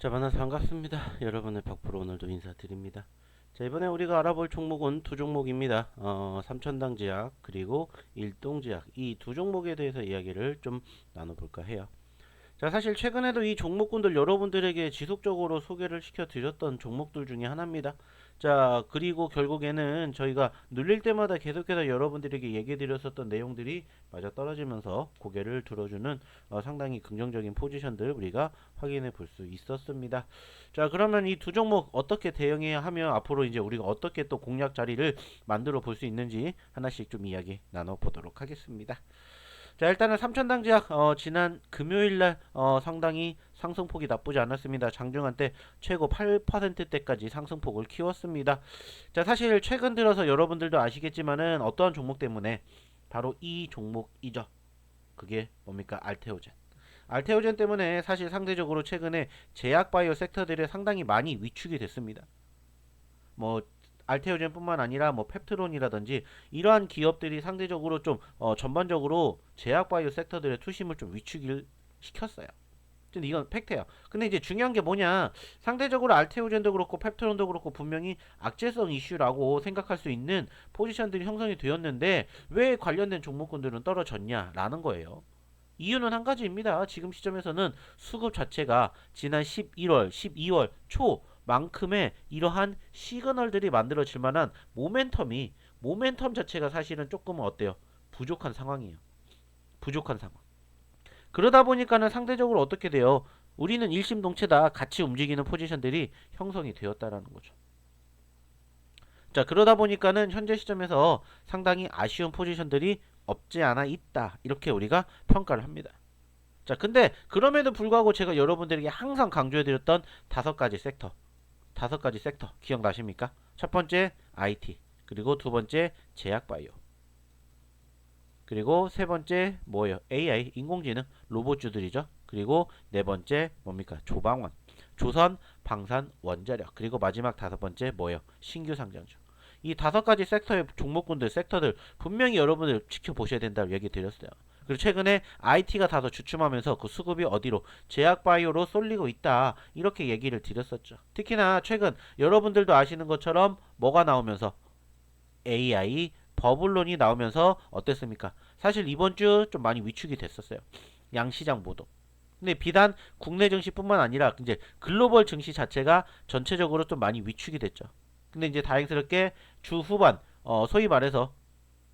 자, 만나서 반갑습니다. 여러분의 박프로 오늘도 인사드립니다. 자, 이번에 우리가 알아볼 종목은 두 종목입니다. 삼천당 제약 그리고 일동 제약, 이 두 종목에 대해서 이야기를 좀 나눠볼까 해요. 자, 사실 최근에도 이 종목군들 여러분들에게 지속적으로 소개를 시켜드렸던 종목들 중에 하나입니다. 자, 그리고 결국에는 저희가 눌릴 때마다 계속해서 여러분들에게 얘기해드렸었던 내용들이 맞아떨어지면서 고개를 들어주는 상당히 긍정적인 포지션들 우리가 확인해 볼 수 있었습니다. 자, 그러면 이 두 종목 어떻게 대응해야 하며 앞으로 이제 우리가 어떻게 또 공략 자리를 만들어 볼 수 있는지 하나씩 좀 이야기 나눠보도록 하겠습니다. 자, 일단은 삼천당제약 지난 금요일날 상당히 상승폭이 나쁘지 않았습니다. 장중한 때 최고 8%대까지 상승폭을 키웠습니다. 자, 사실 최근 들어서 여러분들도 아시겠지만은 어떠한 종목 때문에 바로 이 종목이죠. 그게 뭡니까? 알테오젠. 알테오젠 때문에 사실 상대적으로 최근에 제약바이오 섹터들이 상당히 많이 위축이 됐습니다. 뭐 알테오젠뿐만 아니라 뭐 펩트론이라든지 이러한 기업들이 상대적으로 좀 전반적으로 제약바이오 섹터들의 투심을 좀 위축을 시켰어요. 근데 이건 팩트예요. 근데 이제 중요한 게 뭐냐? 상대적으로 알테오젠도 그렇고 펩트론도 그렇고 분명히 악재성 이슈라고 생각할 수 있는 포지션들이 형성이 되었는데 왜 관련된 종목군들은 떨어졌냐라는 거예요. 이유는 한 가지입니다. 지금 시점에서는 수급 자체가 지난 11월, 12월 초 만큼의 이러한 시그널들이 만들어질 만한 모멘텀 자체가 사실은 조금은 어때요? 부족한 상황이에요. 부족한 상황. 그러다 보니까는 상대적으로 어떻게 돼요? 우리는 일심동체다 같이 움직이는 포지션들이 형성이 되었다라는 거죠. 자, 그러다 보니까는 현재 시점에서 상당히 아쉬운 포지션들이 없지 않아 있다. 이렇게 우리가 평가를 합니다. 자, 근데 그럼에도 불구하고 제가 여러분들에게 항상 강조해드렸던 다섯 가지 섹터 기억나십니까? 첫 번째 IT, 그리고 두 번째 제약바이오, 그리고 세 번째 뭐예요? AI, 인공지능, 로봇주들이죠. 그리고 네 번째 뭡니까? 조방원, 조선, 방산, 원자력, 그리고 마지막 다섯 번째 뭐예요? 신규 상장주. 이 다섯 가지 섹터의 종목군들, 섹터들 분명히 여러분들 지켜보셔야 된다고 얘기 드렸어요. 그리고 최근에 IT가 다소 주춤하면서 그 수급이 어디로 제약바이오로 쏠리고 있다 이렇게 얘기를 드렸었죠. 특히나 최근 여러분들도 아시는 것처럼 뭐가 나오면서 AI 버블론이 나오면서 어땠습니까? 사실 이번 주 좀 많이 위축이 됐었어요. 양시장 모두. 근데 비단 국내 증시뿐만 아니라 이제 글로벌 증시 자체가 전체적으로 좀 많이 위축이 됐죠. 근데 이제 다행스럽게 주 후반 소위 말해서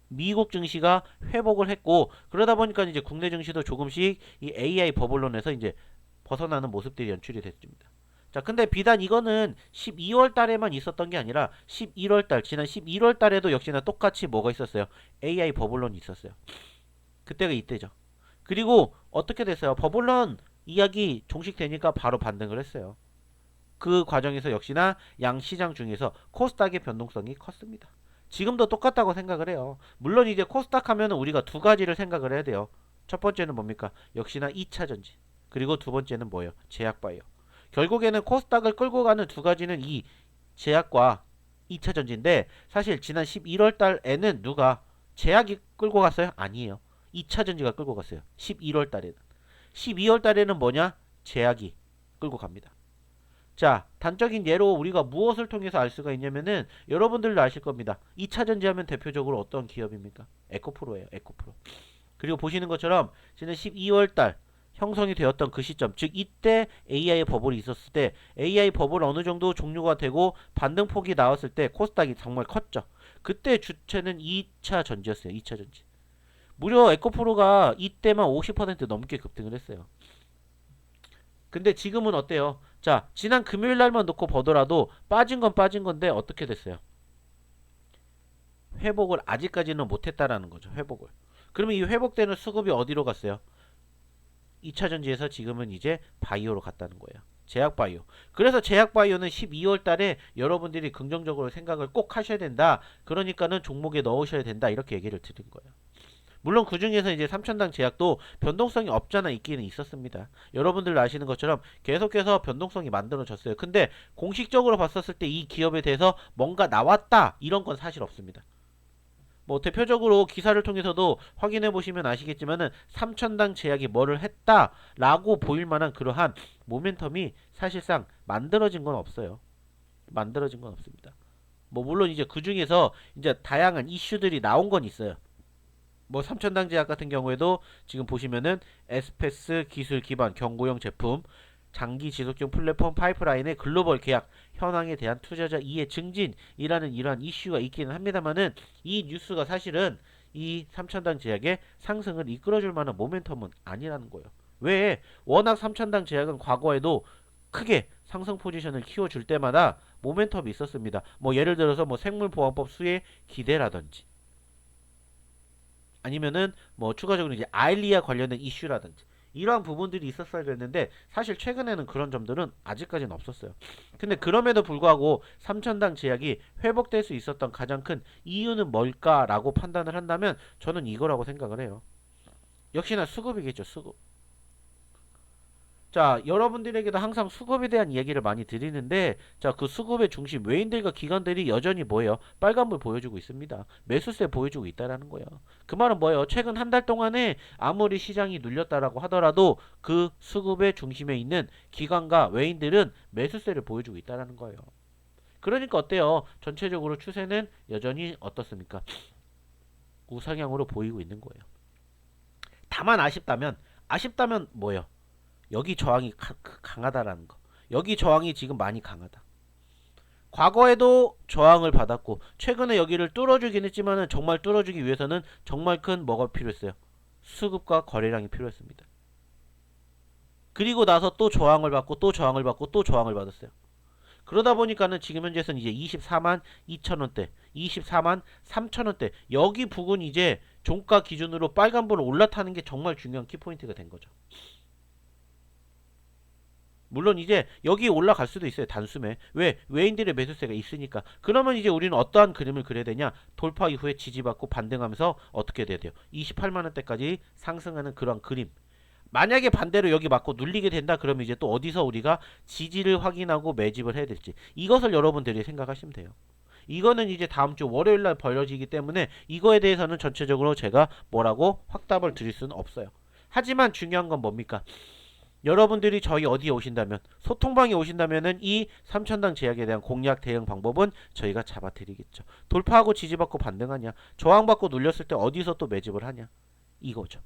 미국 증시가 회복을 했고 그러다 보니까 이제 국내 증시도 조금씩 이 AI 버블론에서 이제 벗어나는 모습들이 연출이 됐습니다. 자, 근데 비단 이거는 12월 달에만 있었던 게 아니라 11월 달, 지난 11월 달에도 역시나 똑같이 뭐가 있었어요? AI 버블론이 있었어요. 그때가 이때죠. 그리고 어떻게 됐어요? 버블론 이야기 종식되니까 바로 반등을 했어요. 그 과정에서 역시나 양 시장 중에서 코스닥의 변동성이 컸습니다. 지금도 똑같다고 생각을 해요. 물론 이제 코스닥 하면 우리가 두 가지를 생각을 해야 돼요. 첫 번째는 뭡니까? 역시나 2차 전지. 그리고 두 번째는 뭐예요? 제약바이오. 결국에는 코스닥을 끌고 가는 두 가지는 이 제약과 2차 전지인데 사실 지난 11월 달에는 누가 제약이 끌고 갔어요? 아니에요. 2차 전지가 끌고 갔어요. 11월 달에는. 12월 달에는 뭐냐? 제약이 끌고 갑니다. 자, 단적인 예로 우리가 무엇을 통해서 알 수가 있냐면은 여러분들도 아실 겁니다. 2차 전지하면 대표적으로 어떤 기업입니까? 에코프로예요. 에코프로. 그리고 보시는 것처럼 지난 12월 달 형성이 되었던 그 시점, 즉 이때 AI 버블이 있었을 때 AI 버블 어느 정도 종료가 되고 반등폭이 나왔을 때 코스닥이 정말 컸죠. 그때 주체는 2차 전지였어요. 2차 전지. 무려 에코프로가 이때만 50% 넘게 급등을 했어요. 근데 지금은 어때요? 자, 지난 금요일 날만 놓고 보더라도 빠진 건 빠진 건데 어떻게 됐어요? 회복을 아직까지는 못했다라는 거죠. 회복을. 그러면 이 회복되는 수급이 어디로 갔어요? 2차 전지에서 지금은 이제 바이오로 갔다는 거예요. 제약 바이오. 그래서 제약 바이오는 12월 달에 여러분들이 긍정적으로 생각을 꼭 하셔야 된다. 그러니까는 종목에 넣으셔야 된다. 이렇게 얘기를 드린 거예요. 물론 그 중에서 이제 삼천당 제약도 변동성이 없잖아 있기는 있었습니다. 여러분들 아시는 것처럼 계속해서 변동성이 만들어졌어요. 근데 공식적으로 봤었을 때 이 기업에 대해서 뭔가 나왔다 이런 건 사실 없습니다. 뭐 대표적으로 기사를 통해서도 확인해 보시면 아시겠지만은 3천당 제약이 뭐를 했다라고 보일 만한 그러한 모멘텀이 사실상 만들어진 건 없어요. 만들어진 건 없습니다. 뭐 물론 이제 그 중에서 이제 다양한 이슈들이 나온 건 있어요. 뭐 삼천당 제약 같은 경우에도 지금 보시면은 에스페스 기술 기반 경고용 제품 장기 지속적 플랫폼 파이프라인의 글로벌 계약 현황에 대한 투자자 이해 증진이라는 이러한 이슈가 있기는 합니다만은 이 뉴스가 사실은 이 삼천당 제약의 상승을 이끌어줄 만한 모멘텀은 아니라는 거예요. 왜? 워낙 삼천당 제약은 과거에도 크게 상승 포지션을 키워줄 때마다 모멘텀이 있었습니다. 뭐 예를 들어서 뭐 생물보안법 수혜 기대라든지 아니면은 뭐 추가적으로 이제 아일리아 관련된 이슈라든지 이러한 부분들이 있었어야 됐는데 사실 최근에는 그런 점들은 아직까지는 없었어요. 근데 그럼에도 불구하고 삼천당 제약이 회복될 수 있었던 가장 큰 이유는 뭘까라고 판단을 한다면 저는 이거라고 생각을 해요. 역시나 수급이겠죠, 수급. 자, 여러분들에게도 항상 수급에 대한 이야기를 많이 드리는데, 자, 그 수급의 중심, 외인들과 기관들이 여전히 뭐예요? 빨간불 보여주고 있습니다. 매수세 보여주고 있다라는 거예요. 그 말은 뭐예요? 최근 한 달 동안에 아무리 시장이 눌렸다라고 하더라도 그 수급의 중심에 있는 기관과 외인들은 매수세를 보여주고 있다라는 거예요. 그러니까 어때요? 전체적으로 추세는 여전히 어떻습니까? 우상향으로 보이고 있는 거예요. 다만 아쉽다면 뭐예요? 여기 저항이 강하다라는 거. 여기 저항이 지금 많이 강하다. 과거에도 저항을 받았고 최근에 여기를 뚫어주긴 했지만은 정말 뚫어주기 위해서는 정말 큰 뭐가 필요했어요? 수급과 거래량이 필요했습니다. 그리고 나서 또 저항을 받고 또 저항을 받고 또 저항을 받았어요. 그러다 보니까는 지금 현재에서는 이제 24만 2천원대, 24만 3천원대 여기 부근 이제 종가 기준으로 빨간불을 올라타는 게 정말 중요한 키포인트가 된 거죠. 물론 이제 여기 올라갈 수도 있어요. 단숨에. 왜? 외인들의 매수세가 있으니까. 그러면 이제 우리는 어떠한 그림을 그려야 되냐? 돌파 이후에 지지받고 반등하면서 어떻게 돼야 돼요? 28만원대까지 상승하는 그런 그림. 만약에 반대로 여기 맞고 눌리게 된다 그러면 이제 또 어디서 우리가 지지를 확인하고 매집을 해야 될지 이것을 여러분들이 생각하시면 돼요. 이거는 이제 다음 주 월요일날 벌어지기 때문에 이거에 대해서는 전체적으로 제가 뭐라고 확답을 드릴 수는 없어요. 하지만 중요한 건 뭡니까? 여러분들이 저희 어디에 오신다면 소통방에 오신다면은 이 삼천당 제약에 대한 공략 대응 방법은 저희가 잡아드리겠죠. 돌파하고 지지받고 반등하냐, 저항받고 눌렸을 때 어디서 또 매집을 하냐, 이거죠.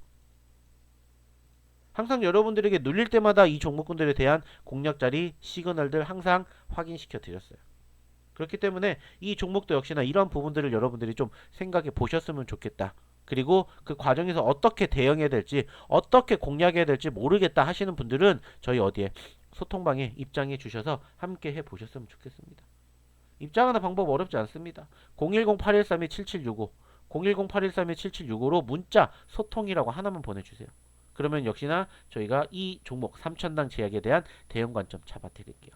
항상 여러분들에게 눌릴 때마다 이 종목군들에 대한 공략 자리 시그널들 항상 확인시켜 드렸어요. 그렇기 때문에 이 종목도 역시나 이런 부분들을 여러분들이 좀 생각해 보셨으면 좋겠다. 그리고 그 과정에서 어떻게 대응해야 될지 어떻게 공략해야 될지 모르겠다 하시는 분들은 저희 어디에 소통방에 입장해 주셔서 함께 해 보셨으면 좋겠습니다. 입장하는 방법 어렵지 않습니다. 010-813-7765 010-813-7765로 문자 소통이라고 하나만 보내주세요. 그러면 역시나 저희가 이 종목 삼천당 제약에 대한 대응 관점 잡아드릴게요.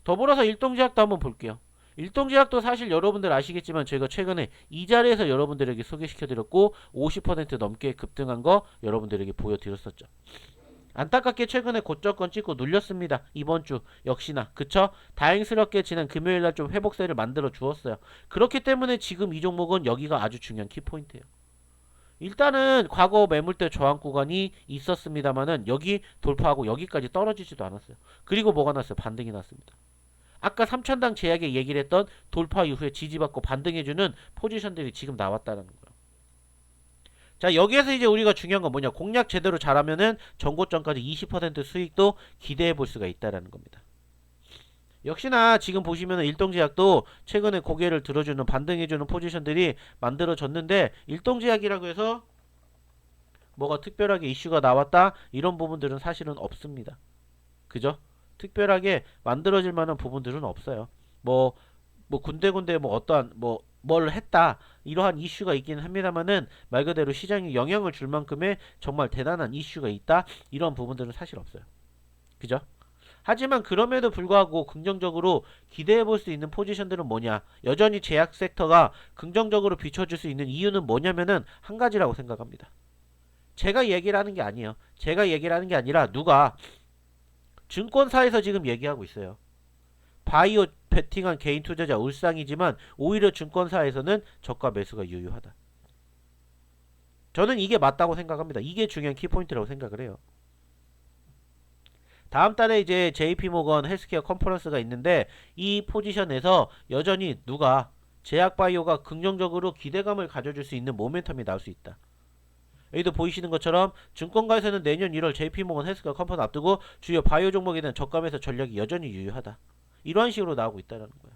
더불어서 일동제약도 한번 볼게요. 일동제약도 사실 여러분들 아시겠지만 저희가 최근에 이 자리에서 여러분들에게 소개시켜드렸고 50% 넘게 급등한 거 여러분들에게 보여드렸었죠. 안타깝게 최근에 고점권 찍고 눌렸습니다. 이번 주 역시나 그쵸? 다행스럽게 지난 금요일날 좀 회복세를 만들어 주었어요. 그렇기 때문에 지금 이 종목은 여기가 아주 중요한 키포인트예요. 일단은 과거 매물대 저항 구간이 있었습니다만은 여기 돌파하고 여기까지 떨어지지도 않았어요. 그리고 뭐가 났어요? 반등이 났습니다. 아까 삼천당 제약에 얘기를 했던 돌파 이후에 지지받고 반등해주는 포지션들이 지금 나왔다는 거예요. 자, 여기에서 이제 우리가 중요한 건 뭐냐? 공략 제대로 잘하면은 전고점까지 20% 수익도 기대해 볼 수가 있다는 겁니다. 역시나 지금 보시면은 일동제약도 최근에 고개를 들어주는 반등해주는 포지션들이 만들어졌는데 일동제약이라고 해서 뭐가 특별하게 이슈가 나왔다 이런 부분들은 사실은 없습니다. 그죠? 특별하게 만들어질 만한 부분들은 없어요. 뭐 군데군데 뭐 어떠한 뭘 했다 이러한 이슈가 있기는 합니다만은 말 그대로 시장에 영향을 줄 만큼의 정말 대단한 이슈가 있다 이런 부분들은 사실 없어요. 그죠? 하지만 그럼에도 불구하고 긍정적으로 기대해 볼 수 있는 포지션들은 뭐냐? 여전히 제약 섹터가 긍정적으로 비춰줄 수 있는 이유는 뭐냐면은 한 가지라고 생각합니다. 제가 얘기를 하는 게 아니에요. 제가 얘기를 하는 게 아니라 누가 증권사에서 지금 얘기하고 있어요. 바이오 베팅한 개인 투자자 울상이지만 오히려 증권사에서는 저가 매수가 유효하다. 저는 이게 맞다고 생각합니다. 이게 중요한 키포인트라고 생각을 해요. 다음 달에 이제 JP모건 헬스케어 컨퍼런스가 있는데 이 포지션에서 여전히 누가 제약바이오가 긍정적으로 기대감을 가져줄 수 있는 모멘텀이 나올 수 있다. 여기도 보이시는 것처럼 증권가에서는 내년 1월 JP모건 헬스케어 컨퍼런스 앞두고 주요 바이오 종목에 대한 저가 매수 전략이 여전히 유효하다. 이러한 식으로 나오고 있다는 거야.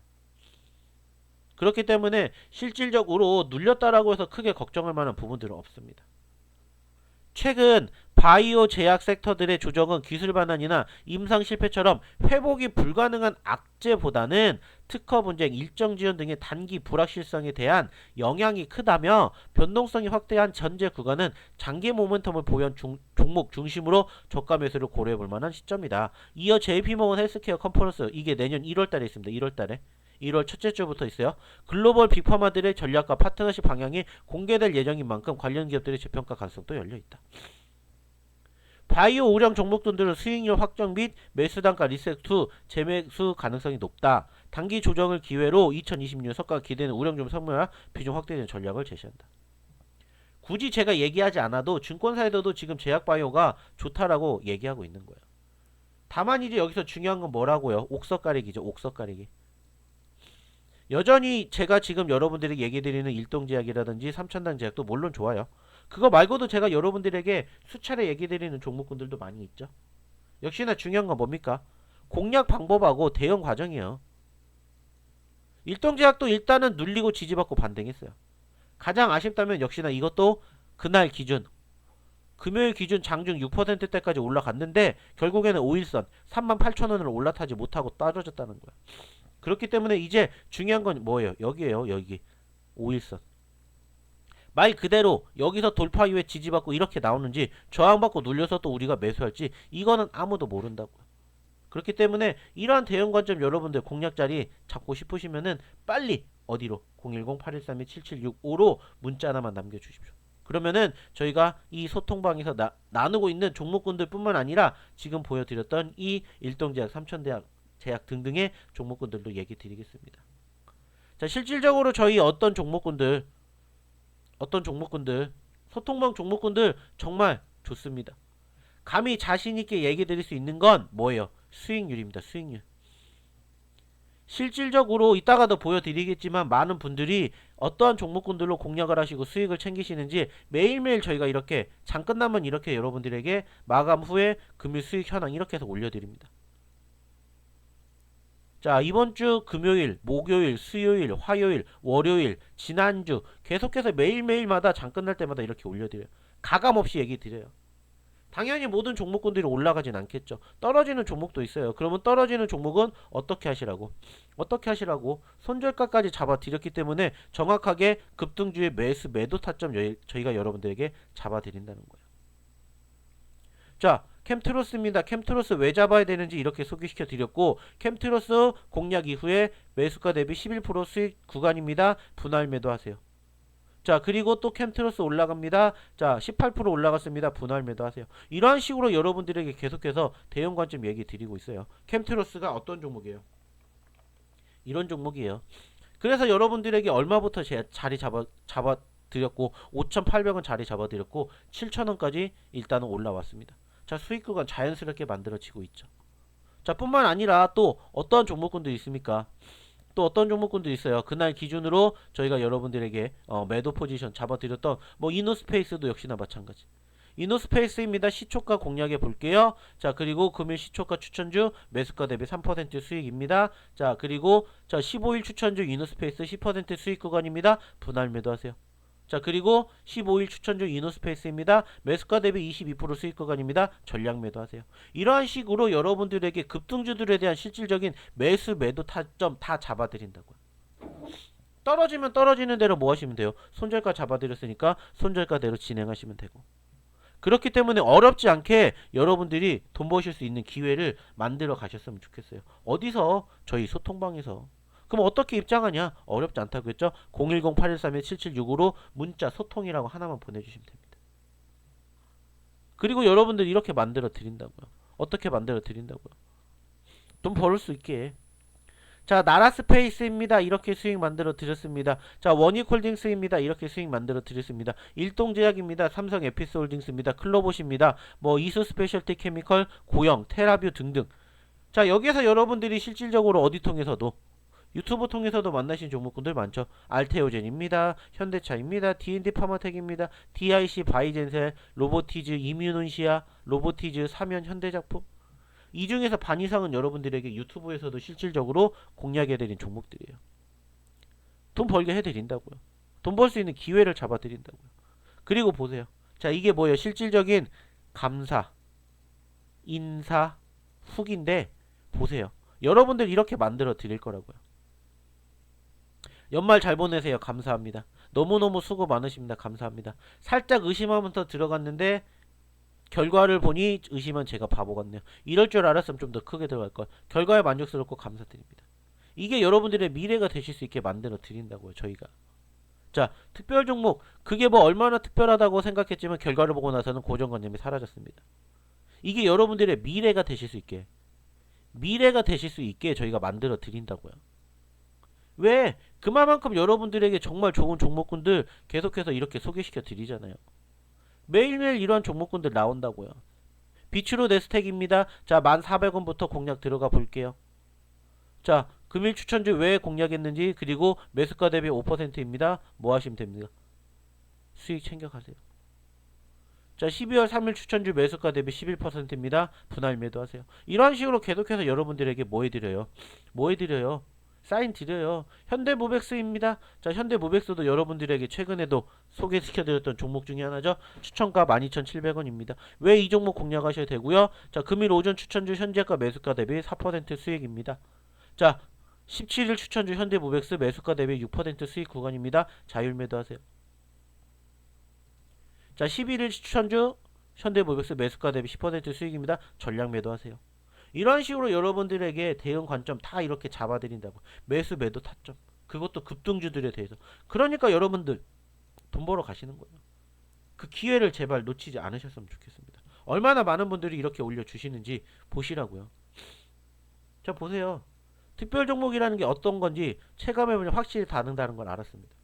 그렇기 때문에 실질적으로 눌렸다라고 해서 크게 걱정할 만한 부분들은 없습니다. 최근 바이오 제약 섹터들의 조정은 기술 반환이나 임상 실패처럼 회복이 불가능한 악재보다는 특허 분쟁, 일정 지연 등의 단기 불확실성에 대한 영향이 크다며 변동성이 확대한 전제 구간은 장기 모멘텀을 보유한 종목 중심으로 저가 매수를 고려해 볼 만한 시점이다. 이어 JP모건 헬스케어 컨퍼런스 이게 내년 1월달에 있습니다. 1월달에. 1월 첫째 주부터 있어요. 글로벌 빅파마들의 전략과 파트너십 방향이 공개될 예정인 만큼 관련 기업들의 재평가 가능성도 열려있다. 바이오 우량 종목들은 수익률 확정 및 매수 단가 리셋 후 재매수 가능성이 높다. 단기 조정을 기회로 2026년 성과가 기대되는 우량 종목 선물화 비중 확대되는 전략을 제시한다. 굳이 제가 얘기하지 않아도 증권사에서도 지금 제약바이오가 좋다라고 얘기하고 있는 거예요. 다만 이제 여기서 중요한 건 뭐라고요? 옥석 가리기죠. 옥석 가리기. 여전히 제가 지금 여러분들에게 얘기드리는 일동제약이라든지 삼천당 제약도 물론 좋아요. 그거 말고도 제가 여러분들에게 수차례 얘기드리는 종목군들도 많이 있죠. 역시나 중요한 건 뭡니까? 공략 방법하고 대응 과정이에요. 일동제약도 일단은 눌리고 지지받고 반등했어요. 가장 아쉽다면 역시나 이것도 그날 기준 금요일 기준 장중 6%대까지 올라갔는데 결국에는 5일선 38,000원으로 올라타지 못하고 떨어졌다는 거야. 그렇기 때문에 이제 중요한 건 뭐예요? 여기에요. 여기 5일선 말 그대로 여기서 돌파 이후에 지지받고 이렇게 나오는지 저항받고 눌려서 또 우리가 매수할지 이거는 아무도 모른다고요. 그렇기 때문에 이러한 대응 관점 여러분들 공략자리 잡고 싶으시면은 빨리 어디로 010-813-7765로 문자 하나만 남겨주십시오. 그러면은 저희가 이 소통방에서 나누고 있는 종목군들 뿐만 아니라 지금 보여드렸던 이 일동제약, 삼천대약 제약 등등의 종목군들도 얘기 드리겠습니다. 자, 실질적으로 저희 어떤 종목군들 소통방 종목군들 정말 좋습니다. 감히 자신있게 얘기 드릴 수 있는 건 뭐예요? 수익률입니다. 수익률. 실질적으로 이따가도 보여드리겠지만 많은 분들이 어떠한 종목군들로 공략을 하시고 수익을 챙기시는지 매일매일 저희가 이렇게 장 끝나면 이렇게 여러분들에게 마감 후에 금일 수익 현황 이렇게 해서 올려드립니다. 자, 이번주 금요일, 목요일, 수요일, 화요일, 월요일, 지난주 계속해서 매일매일마다 장 끝날 때마다 이렇게 올려드려요. 가감없이 얘기 드려요. 당연히 모든 종목군들이 올라가진 않겠죠. 떨어지는 종목도 있어요. 그러면 떨어지는 종목은 어떻게 하시라고? 손절가까지 잡아드렸기 때문에 정확하게 급등주의 매수 매도 타점 저희가 여러분들에게 잡아드린다는 거예요. 자, 캠트로스입니다. 캠트로스 왜 잡아야 되는지 이렇게 소개시켜 드렸고 캠트로스 공략 이후에 매수가 대비 11% 수익 구간입니다. 분할 매도하세요. 자, 그리고 또 캠트로스 올라갑니다. 자, 18% 올라갔습니다. 분할 매도하세요. 이러한 식으로 여러분들에게 계속해서 대응 관점 얘기 드리고 있어요. 캠트로스가 어떤 종목이에요? 이런 종목이에요. 그래서 여러분들에게 얼마부터 자리 잡아드렸고 5,800원 자리 잡아드렸고 7,000원까지 일단은 올라왔습니다. 자, 수익 구간 자연스럽게 만들어지고 있죠. 자, 뿐만 아니라 또 어떤 종목군들이 있습니까? 또 어떤 종목군도 있어요. 그날 기준으로 저희가 여러분들에게 매도 포지션 잡아드렸던 뭐 이노스페이스도 역시나 마찬가지. 이노스페이스입니다. 시초가 공략해 볼게요. 자, 그리고 금일 시초가 추천주 매수가 대비 3% 수익입니다. 자, 그리고 자 15일 추천주 이노스페이스 10% 수익 구간입니다. 분할 매도하세요. 자, 그리고 15일 추천주 이노스페이스입니다. 매수가 대비 22% 수익 구간입니다. 전략 매도하세요. 이러한 식으로 여러분들에게 급등주들에 대한 실질적인 매수 매도 타점 다 잡아드린다고요. 떨어지면 떨어지는 대로 뭐 하시면 돼요? 손절가 잡아드렸으니까 손절가대로 진행하시면 되고. 그렇기 때문에 어렵지 않게 여러분들이 돈 버실 수 있는 기회를 만들어 가셨으면 좋겠어요. 어디서? 저희 소통방에서. 그럼 어떻게 입장하냐? 어렵지 않다고 했죠? 010-813-7765로 문자 소통이라고 하나만 보내주시면 됩니다. 그리고 여러분들 이렇게 만들어 드린다고요. 어떻게 만들어 드린다고요? 돈 벌을 수 있게. 자, 나라스페이스입니다. 이렇게 수익 만들어 드렸습니다. 자, 원익홀딩스입니다. 이렇게 수익 만들어 드렸습니다. 일동제약입니다. 삼성 에피스홀딩스입니다. 클로봇입니다. 뭐 이수스페셜티 케미컬, 고영, 테라뷰 등등. 자, 여기에서 여러분들이 실질적으로 어디 통해서도 유튜브 통해서도 만나신 종목군들 많죠. 알테오젠입니다. 현대차입니다. D&D 파마텍입니다. DIC 바이젠셀, 로보티즈, 이뮤논시아, 로보티즈, 사면, 현대작품. 이 중에서 반 이상은 여러분들에게 유튜브에서도 실질적으로 공략해드린 종목들이에요. 돈 벌게 해드린다고요. 돈 벌 수 있는 기회를 잡아드린다고요. 그리고 보세요. 자, 이게 뭐예요? 실질적인 감사, 인사, 후기인데 보세요. 여러분들 이렇게 만들어 드릴 거라고요. 연말 잘 보내세요. 감사합니다. 너무너무 수고 많으십니다. 감사합니다. 살짝 의심하면서 들어갔는데 결과를 보니 의심은 제가 바보 같네요. 이럴 줄 알았으면 좀 더 크게 들어갈 걸. 결과에 만족스럽고 감사드립니다. 이게 여러분들의 미래가 되실 수 있게 만들어 드린다고요. 저희가. 자, 특별 종목. 그게 뭐 얼마나 특별하다고 생각했지만 결과를 보고 나서는 고정관념이 사라졌습니다. 이게 여러분들의 미래가 되실 수 있게. 미래가 되실 수 있게 저희가 만들어 드린다고요. 왜? 그만큼 여러분들에게 정말 좋은 종목군들 계속해서 이렇게 소개시켜 드리잖아요. 매일매일 이러한 종목군들 나온다고요. 비추로 네스텍입니다. 자, 1,400원부터 공략 들어가 볼게요. 자, 금일 추천주 왜 공략했는지, 그리고 매수가 대비 5%입니다. 뭐 하시면 됩니다. 수익 챙겨가세요. 자, 12월 3일 추천주 매수가 대비 11%입니다. 분할 매도하세요. 이런 식으로 계속해서 여러분들에게 뭐 해드려요? 뭐 해드려요? 사인 드려요. 현대모백스입니다. 자, 현대모백스도 여러분들에게 최근에도 소개시켜드렸던 종목 중에 하나죠. 추천가 12,700원입니다. 왜 이 종목 공략하셔야 되고요. 자, 금일 오전 추천주 현재가 매수가 대비 4% 수익입니다. 자, 17일 추천주 현대모백스 매수가 대비 6% 수익 구간입니다. 자율 매도하세요. 자, 11일 추천주 현대모백스 매수가 대비 10% 수익입니다. 전량 매도하세요. 이런 식으로 여러분들에게 대응 관점 다 이렇게 잡아드린다고. 매수 매도 타점. 그것도 급등주들에 대해서. 그러니까 여러분들 돈 벌어 가시는 거예요. 그 기회를 제발 놓치지 않으셨으면 좋겠습니다. 얼마나 많은 분들이 이렇게 올려주시는지 보시라고요. 자, 보세요. 특별 종목이라는 게 어떤 건지 체감해보면 확실히 다른다는 걸 알았습니다.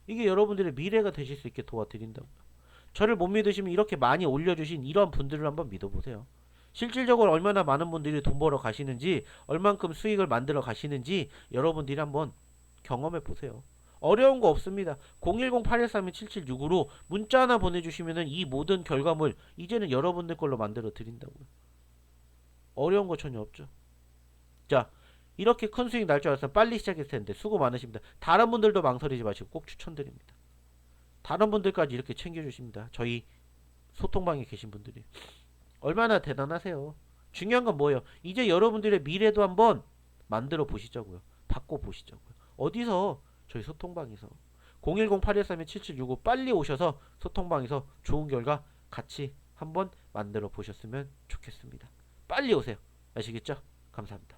이게 여러분들의 미래가 되실 수 있게 도와드린다고요. 저를 못 믿으시면 이렇게 많이 올려주신 이런 분들을 한번 믿어보세요. 실질적으로 얼마나 많은 분들이 돈 벌어 가시는지, 얼만큼 수익을 만들어 가시는지 여러분들이 한번 경험해 보세요. 어려운 거 없습니다. 010-813-7765로 문자 하나 보내주시면은 이 모든 결과물 이제는 여러분들 걸로 만들어 드린다고요. 어려운 거 전혀 없죠. 자, 이렇게 큰 수익 날 줄 알았으면 빨리 시작했을 텐데 수고 많으십니다. 다른 분들도 망설이지 마시고 꼭 추천드립니다. 다른 분들까지 이렇게 챙겨주십니다. 저희 소통방에 계신 분들이. 얼마나 대단하세요. 중요한 건 뭐예요? 이제 여러분들의 미래도 한번 만들어 보시자고요. 바꿔 보시자고요. 어디서? 저희 소통방에서. 010-813-7765 빨리 오셔서 소통방에서 좋은 결과 같이 한번 만들어 보셨으면 좋겠습니다. 빨리 오세요. 아시겠죠? 감사합니다.